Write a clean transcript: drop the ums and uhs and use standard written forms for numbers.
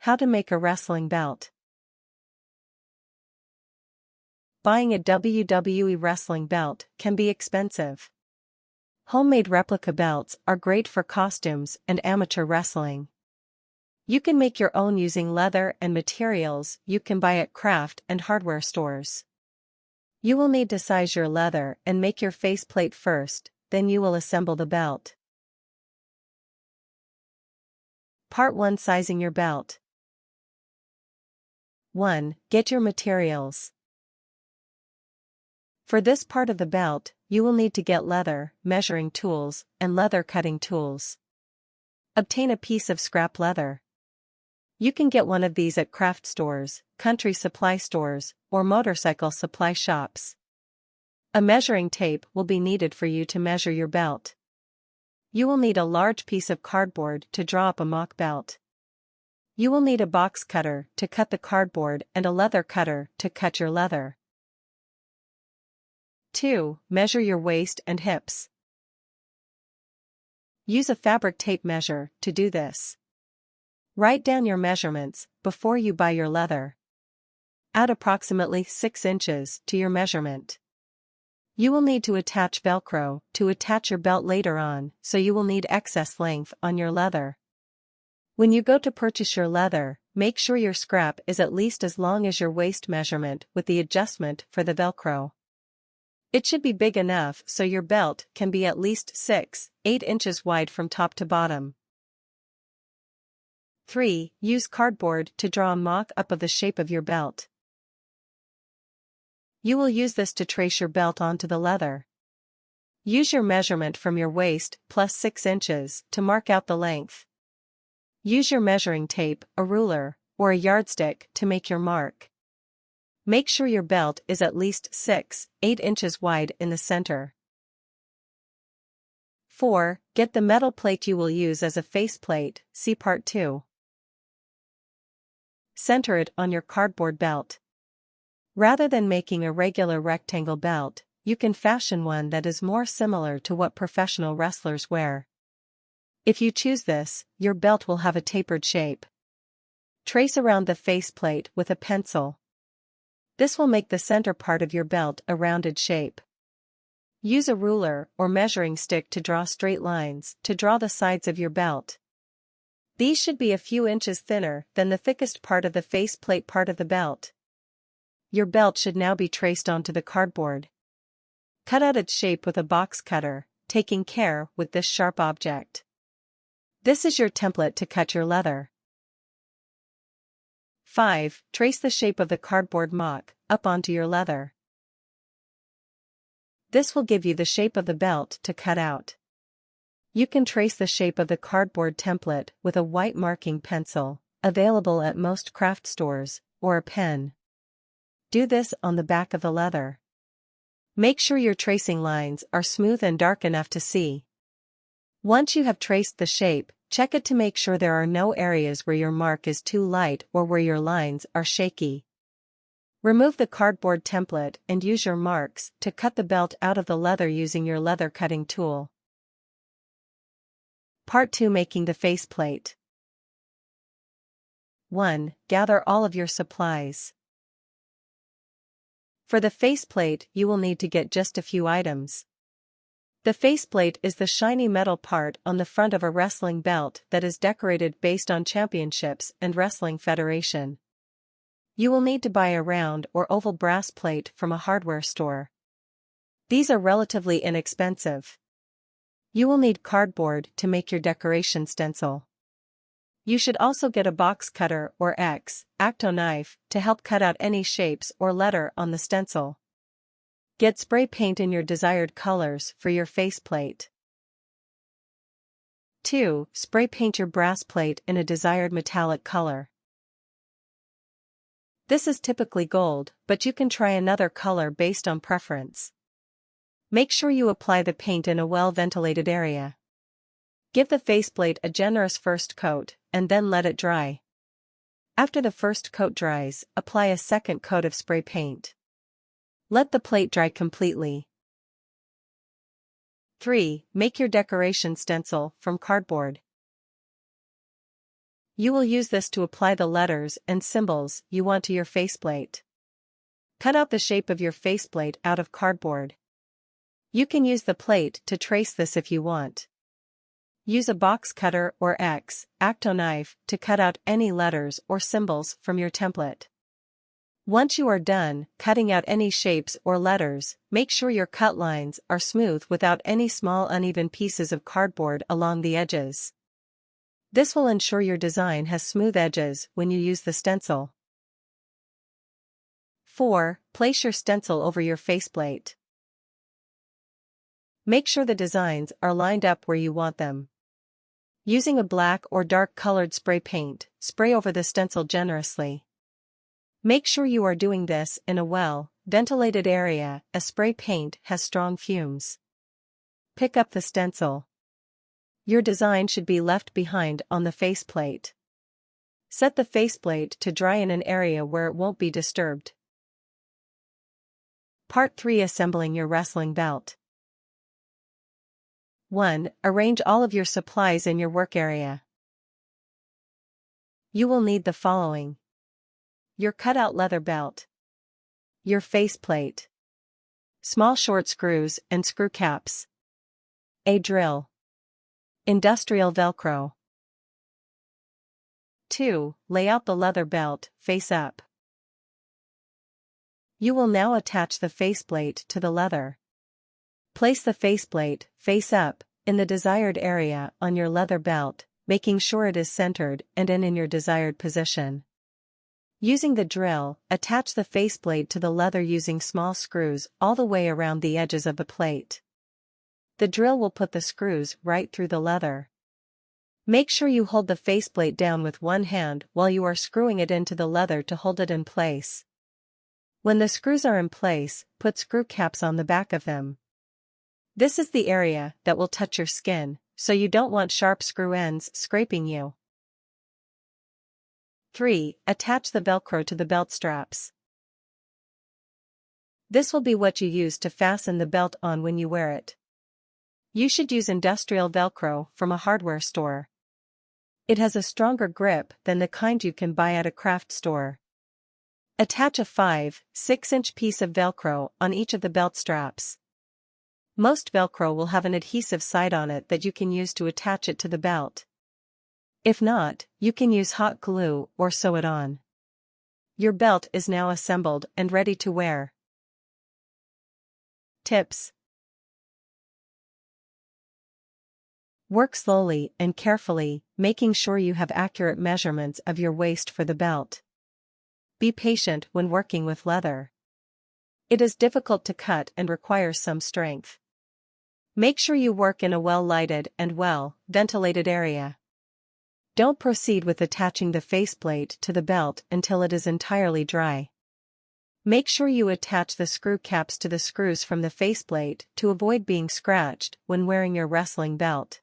How to make a wrestling belt. Buying a WWE wrestling belt can be expensive. Homemade replica belts are great for costumes and amateur wrestling. You can make your own using leather and materials you can buy at craft and hardware stores. You will need to size your leather and make your faceplate first, then you will assemble the belt. Part 1. Sizing your belt. 1. Get your materials. For this part of the belt, you will need to get leather, measuring tools, and leather cutting tools. Obtain a piece of scrap leather. You can get one of these at craft stores, country supply stores, or motorcycle supply shops. A measuring tape will be needed for you to measure your belt. You will need a large piece of cardboard to draw up a mock belt. You will need a box cutter to cut the cardboard and a leather cutter to cut your leather. 2. Measure your waist and hips. Use a fabric tape measure to do this. Write down your measurements before you buy your leather. Add approximately 6 inches to your measurement. You will need to attach velcro to attach your belt later on, so you will need excess length on your leather. When you go to purchase your leather, make sure your scrap is at least as long as your waist measurement with the adjustment for the velcro. It should be big enough so your belt can be at least 6-8 inches wide from top to bottom. 3. Use cardboard to draw a mock-up of the shape of your belt. You will use this to trace your belt onto the leather. Use your measurement from your waist plus 6 inches to mark out the length. Use your measuring tape, a ruler, or a yardstick to make your mark. Make sure your belt is at least 6-8 inches wide in the center. 4. Get the metal plate you will use as a faceplate, see Part 2. Center it on your cardboard belt. Rather than making a regular rectangle belt, you can fashion one that is more similar to what professional wrestlers wear. If you choose this, your belt will have a tapered shape. Trace around the faceplate with a pencil. This will make the center part of your belt a rounded shape. Use a ruler or measuring stick to draw straight lines to draw the sides of your belt. These should be a few inches thinner than the thickest part of the faceplate part of the belt. Your belt should now be traced onto the cardboard. Cut out its shape with a box cutter, taking care with this sharp object. This is your template to cut your leather. 5. Trace the shape of the cardboard mock-up onto your leather. This will give you the shape of the belt to cut out. You can trace the shape of the cardboard template with a white marking pencil, available at most craft stores, or a pen. Do this on the back of the leather. Make sure your tracing lines are smooth and dark enough to see. Once you have traced the shape, check it to make sure there are no areas where your mark is too light or where your lines are shaky. Remove the cardboard template and use your marks to cut the belt out of the leather using your leather cutting tool. Part 2. Making the faceplate. 1. Gather all of your supplies. For the faceplate, you will need to get just a few items. The faceplate is the shiny metal part on the front of a wrestling belt that is decorated based on championships and wrestling federation. You will need to buy a round or oval brass plate from a hardware store. These are relatively inexpensive. You will need cardboard to make your decoration stencil. You should also get a box cutter or X-Acto knife to help cut out any shapes or letter on the stencil. Get spray paint in your desired colors for your faceplate. 2. Spray paint your brass plate in a desired metallic color. This is typically gold, but you can try another color based on preference. Make sure you apply the paint in a well-ventilated area. Give the faceplate a generous first coat, and then let it dry. After the first coat dries, apply a second coat of spray paint. Let the plate dry completely. 3. Make your decoration stencil from cardboard. You will use this to apply the letters and symbols you want to your faceplate. Cut out the shape of your faceplate out of cardboard. You can use the plate to trace this if you want. Use a box cutter or X-Acto knife to cut out any letters or symbols from your template. Once you are done cutting out any shapes or letters, make sure your cut lines are smooth without any small uneven pieces of cardboard along the edges. This will ensure your design has smooth edges when you use the stencil. 4. Place your stencil over your faceplate. Make sure the designs are lined up where you want them. Using a black or dark colored spray paint, spray over the stencil generously. Make sure you are doing this in a well-ventilated area, as spray paint has strong fumes. Pick up the stencil. Your design should be left behind on the faceplate. Set the faceplate to dry in an area where it won't be disturbed. Part 3. Assembling your wrestling belt. 1. Arrange all of your supplies in your work area. You will need the following: your cutout leather belt, your faceplate, small short screws and screw caps, a drill, industrial velcro. 2. Lay out the leather belt face up. You will now attach the faceplate to the leather. Place the faceplate face up in the desired area on your leather belt, making sure it is centered and in your desired position. Using the drill, attach the faceplate to the leather using small screws all the way around the edges of the plate. The drill will put the screws right through the leather. Make sure you hold the faceplate down with one hand while you are screwing it into the leather to hold it in place. When the screws are in place, put screw caps on the back of them. This is the area that will touch your skin, so you don't want sharp screw ends scraping you. 3. Attach the velcro to the belt straps. This will be what you use to fasten the belt on when you wear it. You should use industrial velcro from a hardware store. It has a stronger grip than the kind you can buy at a craft store. Attach a 5/6" piece of velcro on each of the belt straps. Most velcro will have an adhesive side on it that you can use to attach it to the belt. If not, you can use hot glue or sew it on. Your belt is now assembled and ready to wear. Tips: work slowly and carefully, making sure you have accurate measurements of your waist for the belt. Be patient when working with leather. It is difficult to cut and requires some strength. Make sure you work in a well-lighted and well-ventilated area. Don't proceed with attaching the faceplate to the belt until it is entirely dry. Make sure you attach the screw caps to the screws from the faceplate to avoid being scratched when wearing your wrestling belt.